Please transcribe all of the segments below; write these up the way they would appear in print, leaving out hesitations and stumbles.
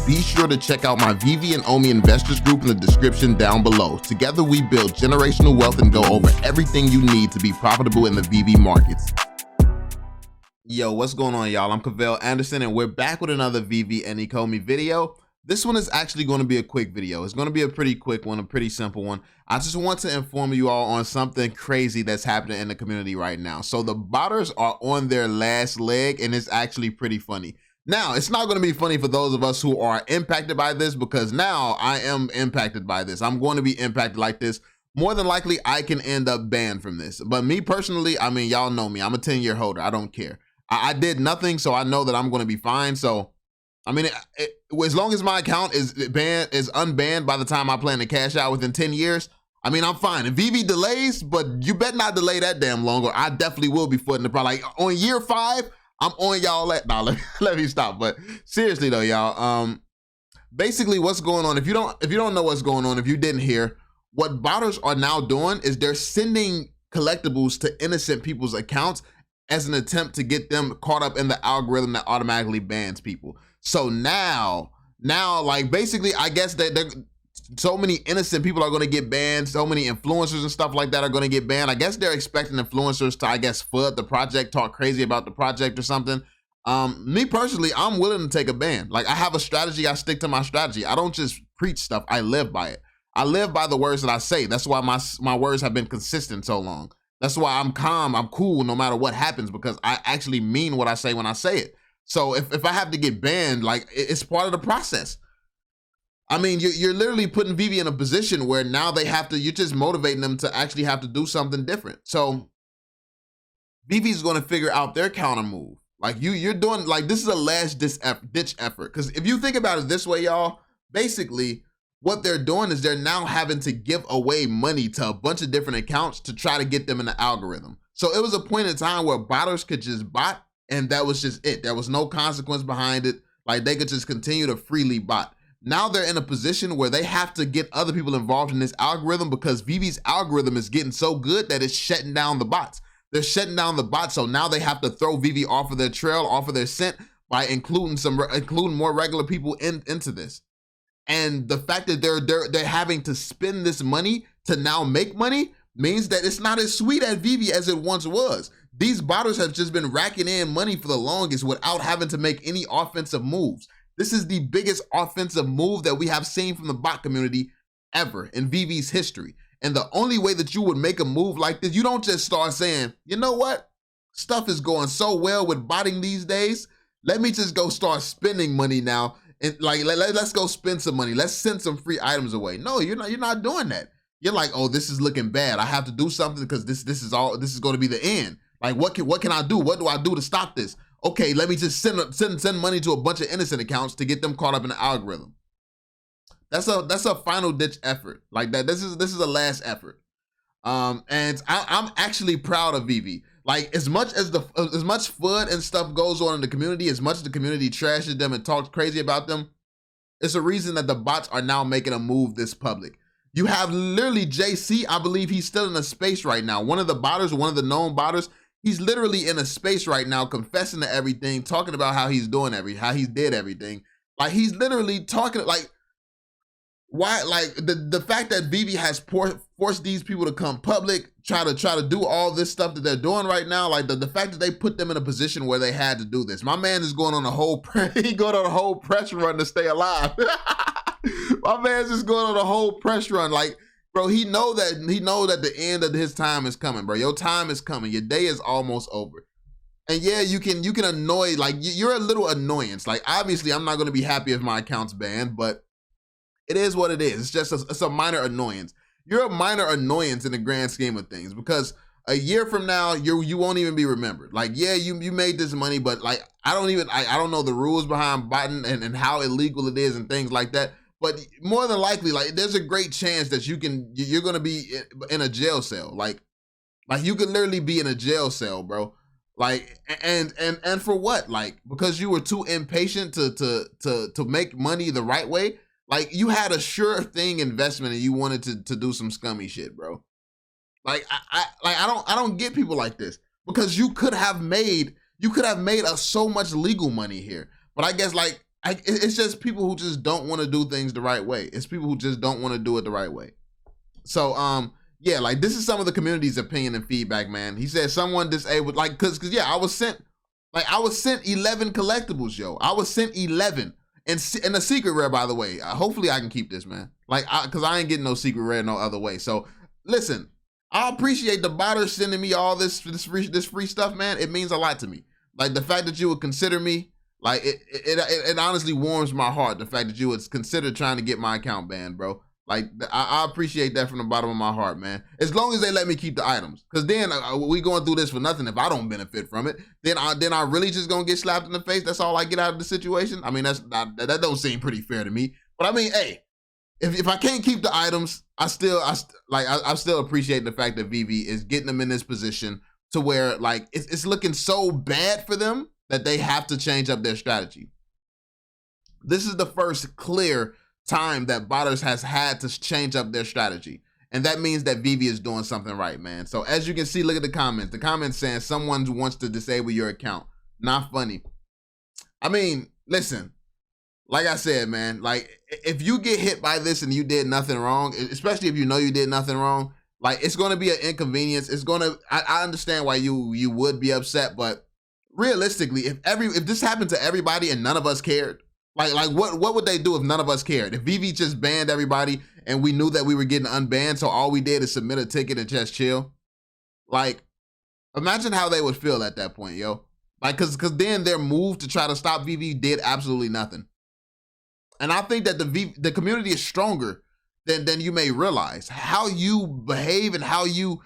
Be sure to check out my Veve and Omi Investors group in the description down below. Together we build generational wealth and go over everything you need to be profitable in the Veve markets. Yo, what's going on, y'all? I'm Cavell Anderson, and we're back with another Veve and Ecomi video. This one is actually going to be a quick video. It's going to be a pretty quick one, a pretty simple one. I just want to inform you all on something crazy that's happening in the community right now. So the botters are on their last leg, and it's actually pretty funny. Now, it's not going to be funny for those of us who are impacted by this, because now I am impacted by this. I'm going to be impacted like this. More than likely, I can end up banned from this. But me personally, I mean, y'all know me. I'm a 10-year holder. I don't care. I did nothing, so I know that I'm going to be fine. So, I mean, as long as my account is unbanned by the time I plan to cash out within 10 years, I mean, I'm fine. And Veve delays, but you better not delay that damn long, or I definitely will be footing the problem. Like, on year 5, I'm on y'all. Let me stop. But seriously though, y'all, basically what's going on, if you don't know what's going on, if you didn't hear, what botters are now doing is they're sending collectibles to innocent people's accounts as an attempt to get them caught up in the algorithm that automatically bans people. So now, like, basically, I guess that so many innocent people are going to get banned. So many influencers and stuff like that are going to get banned. I guess they're expecting influencers to, I guess, FUD the project, talk crazy about the project or something. Me personally, I'm willing to take a ban. Like, I have a strategy. I stick to my strategy. I don't just preach stuff. I live by it. I live by the words that I say. That's why my words have been consistent so long. That's why I'm calm. I'm cool no matter what happens, because I actually mean what I say when I say it. So if I have to get banned, like, it's part of the process. I mean, you're literally putting Veve in a position where now you're just motivating them to actually have to do something different. So Veve's going to figure out their counter move. Like, you're doing, like, this is a last ditch effort. Because if you think about it this way, y'all, basically what they're doing is they're now having to give away money to a bunch of different accounts to try to get them in the algorithm. So it was a point in time where botters could just bot, and that was just it. There was no consequence behind it. Like, they could just continue to freely bot. Now they're in a position where they have to get other people involved in this algorithm, because Veve's algorithm is getting so good that it's shutting down the bots. They're shutting down the bots, so now they have to throw Veve off of their trail, off of their scent, by including more regular people into this. And the fact that they're having to spend this money to now make money means that it's not as sweet at Veve as it once was. These botters have just been racking in money for the longest without having to make any offensive moves. This is the biggest offensive move that we have seen from the bot community ever in Veve's history. And the only way that you would make a move like this, you don't just start saying, you know what? Stuff is going so well with botting these days. Let me just go start spending money now. And like, let's go spend some money. Let's send some free items away. No, you're not doing that. You're like, oh, this is looking bad. I have to do something because this is going to be the end. Like, what can I do? What do I do to stop this? Okay, let me just send money to a bunch of innocent accounts to get them caught up in the algorithm. That's a final ditch effort. Like that. This is a last effort. And I'm actually proud of Veve. Like, as much FUD and stuff goes on in the community, as much as the community trashes them and talks crazy about them, it's a reason that the bots are now making a move this public. You have literally JC, I believe he's still in a space right now. One of the botters, one of the known botters, he's literally in a space right now, confessing to everything, talking about how he's doing how he did everything. Like, he's literally talking, like, why, like, the fact that Veve has forced these people to come public, try to do all this stuff that they're doing right now, like the fact that they put them in a position where they had to do this. My man is going on a whole press run to stay alive. My man's just going on a whole press run. Like, bro, he know that the end of his time is coming, bro. Your time is coming. Your day is almost over. And yeah, you can annoy, like, you're a little annoyance. Like, obviously, I'm not going to be happy if my account's banned, but it is what it is. It's just it's a minor annoyance. You're a minor annoyance in the grand scheme of things, because a year from now, you won't even be remembered. Like, yeah, you made this money, but like, I don't know the rules behind botting and how illegal it is and things like that. But more than likely, like, there's a great chance that you're gonna be in a jail cell. Like you could literally be in a jail cell, bro. Like, and for what? Like, because you were too impatient to make money the right way. Like, you had a sure thing investment and you wanted to do some scummy shit, bro. Like, I don't get people like this, because you could have made so much legal money here. But I guess, like, It's just people who just don't want to do things the right way. It's people who just don't want to do it the right way. So, yeah, like this is some of the community's opinion and feedback, man. He said someone disabled, like, cause yeah, I was sent 11 collectibles, yo. I was sent 11, and a secret rare, by the way. Hopefully I can keep this, man. Like, cause I ain't getting no secret rare no other way. So, listen, I appreciate the botters sending me all this free stuff, man. It means a lot to me. Like the fact that you would consider me, like it honestly warms my heart. The fact that you would consider trying to get my account banned, bro. Like I appreciate that from the bottom of my heart, man. As long as they let me keep the items, cause then we going through this for nothing. If I don't benefit from it, then I really just gonna get slapped in the face. That's all I get out of the situation. I mean, that don't seem pretty fair to me. But I mean, hey, if I can't keep the items, I still appreciate the fact that Veve is getting them in this position to where like it's looking so bad for them that they have to change up their strategy. This is the first clear time that botters has had to change up their strategy. And that means that Veve is doing something right, man. So as you can see, look at the comments. The comments saying someone wants to disable your account. Not funny. I mean, listen, like I said, man, like if you get hit by this and you did nothing wrong, especially if you know you did nothing wrong, like it's going to be an inconvenience. It's going to, I understand why you would be upset, but realistically, if this happened to everybody and none of us cared, like what would they do if none of us cared? If Veve just banned everybody and we knew that we were getting unbanned, so all we did is submit a ticket and just chill? Like, imagine how they would feel at that point, yo. Like, cause then their move to try to stop Veve did absolutely nothing. And I think that the community is stronger than you may realize. How you behave and how you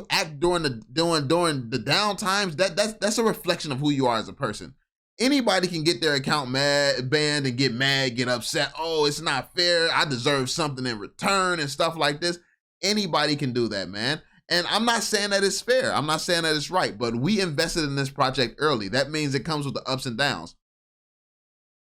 act during the down times, that's a reflection of who you are as a person. Anybody can get their account banned and get mad, get upset. Oh, it's not fair. I deserve something in return and stuff like this. Anybody can do that, man. And I'm not saying that it's fair. I'm not saying that it's right, but we invested in this project early. That means it comes with the ups and downs.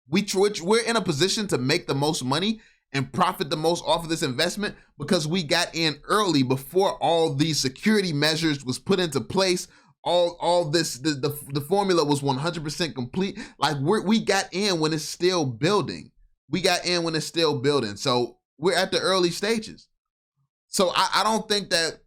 We're in a position to make the most money and profit the most off of this investment because we got in early before all these security measures was put into place. All this, the formula was 100% complete. Like we got in when it's still building. We got in when it's still building. So we're at the early stages. So I don't think that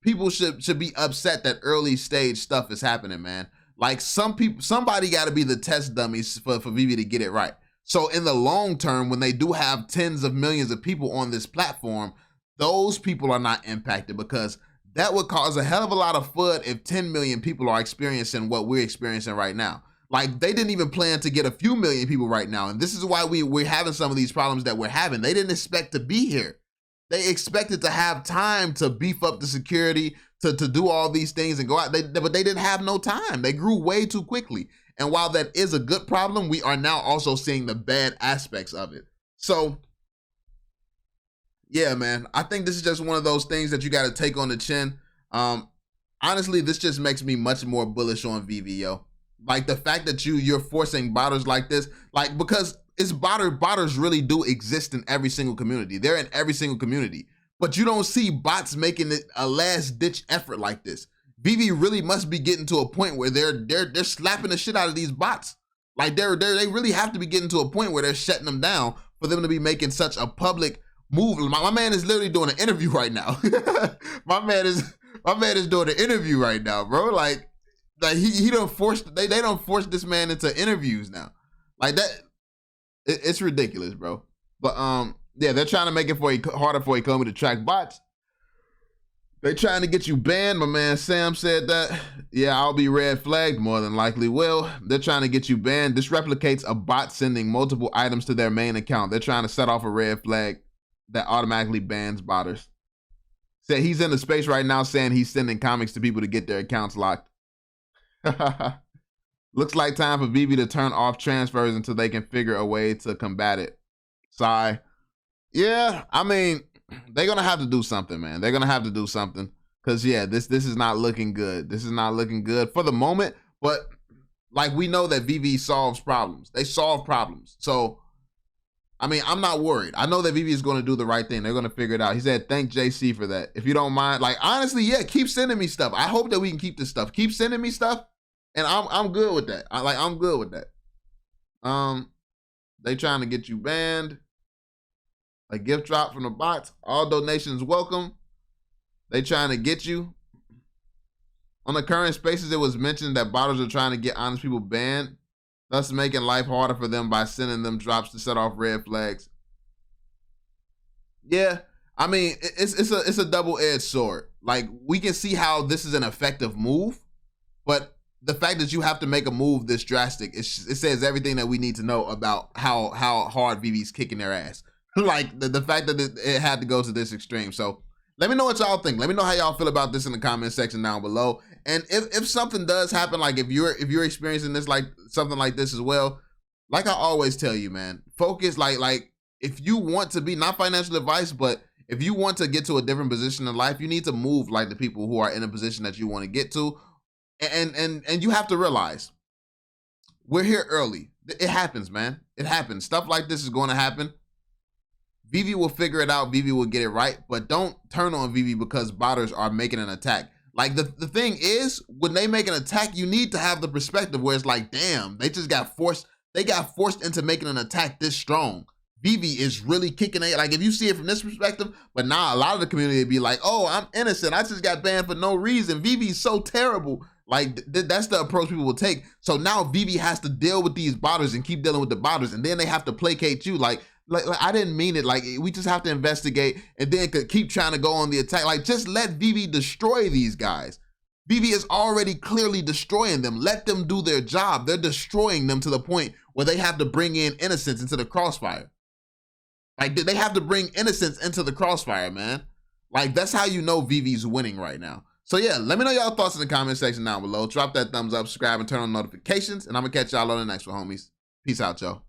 people should be upset that early stage stuff is happening, man. Like somebody got to be the test dummies for Veve to get it right. So in the long term, when they do have tens of millions of people on this platform, those people are not impacted because that would cause a hell of a lot of FUD if 10 million people are experiencing what we're experiencing right now. Like they didn't even plan to get a few million people right now. And this is why we're having some of these problems that we're having. They didn't expect to be here. They expected to have time to beef up the security, to do all these things and go out, but they didn't have no time. They grew way too quickly. And while that is a good problem, we are now also seeing the bad aspects of it. So, yeah, man, I think this is just one of those things that you got to take on the chin. Honestly, this just makes me much more bullish on Veve, yo. Like the fact that you're forcing botters like this, like because it's botters really do exist in every single community. They're in every single community. But you don't see bots making it a last-ditch effort like this. Veve really must be getting to a point where they're slapping the shit out of these bots. Like they really have to be getting to a point where they're shutting them down for them to be making such a public move. My man is literally doing an interview right now. my man is doing an interview right now, bro. Like he don't force they don't force this man into interviews now. Like that, it's ridiculous, bro. But yeah, they're trying to make it harder for Ecomi to track bots. They're trying to get you banned. My man Sam said that. Yeah, I'll be red flagged, more than likely will. They're trying to get you banned. This replicates a bot sending multiple items to their main account. They're trying to set off a red flag that automatically bans botters. Said he's in the space right now saying he's sending comics to people to get their accounts locked. Looks like time for Veve to turn off transfers until they can figure a way to combat it. Sigh. Yeah, I mean, they're gonna have to do something, man. They're gonna have to do something. Cause yeah, this is not looking good. This is not looking good for the moment, but like we know that Veve solves problems. They solve problems. So I mean, I'm not worried. I know that Veve is gonna do the right thing. They're gonna figure it out. He said, thank JC for that. If you don't mind, like honestly, yeah, keep sending me stuff. I hope that we can keep this stuff. Keep sending me stuff, and I'm good with that. I'm good with that. They trying to get you banned. A gift drop from the bots. All donations welcome. They trying to get you. On the current spaces, it was mentioned that botters are trying to get honest people banned, thus making life harder for them by sending them drops to set off red flags. Yeah, I mean, it's a double-edged sword. Like, we can see how this is an effective move, but the fact that you have to make a move this drastic, it says everything that we need to know about how hard VV's kicking their ass. Like, the fact that it had to go to this extreme. So let me know what y'all think. Let me know how y'all feel about this in the comment section down below. And if something does happen, like if you're experiencing this, like something like this as well, like I always tell you, man, focus. Like if you want to be, not financial advice, but if you want to get to a different position in life, you need to move like the people who are in a position that you want to get to. And you have to realize we're here early. It happens, man. It happens. Stuff like this is going to happen. Veve will figure it out. Veve will get it right. But don't turn on Veve because botters are making an attack. Like, the thing is, when they make an attack, you need to have the perspective where it's like, damn, they just got forced. They got forced into making an attack this strong. Veve is really kicking it. Like, if you see it from this perspective, but now a lot of the community would be like, oh, I'm innocent. I just got banned for no reason. Veve is so terrible. Like, that's the approach people will take. So now Veve has to deal with these botters and keep dealing with the botters, and then they have to placate you. Like I didn't mean it. Like, we just have to investigate and then could keep trying to go on the attack. Like, just let Veve destroy these guys. Veve is already clearly destroying them. Let them do their job. They're destroying them to the point where they have to bring in innocence into the crossfire. Like, they have to bring innocence into the crossfire, man. Like, that's how you know Veve's winning right now. So yeah, let me know y'all thoughts in the comment section down below. Drop that thumbs up, subscribe, and turn on notifications. And I'm gonna catch y'all on the next one, homies. Peace out, y'all.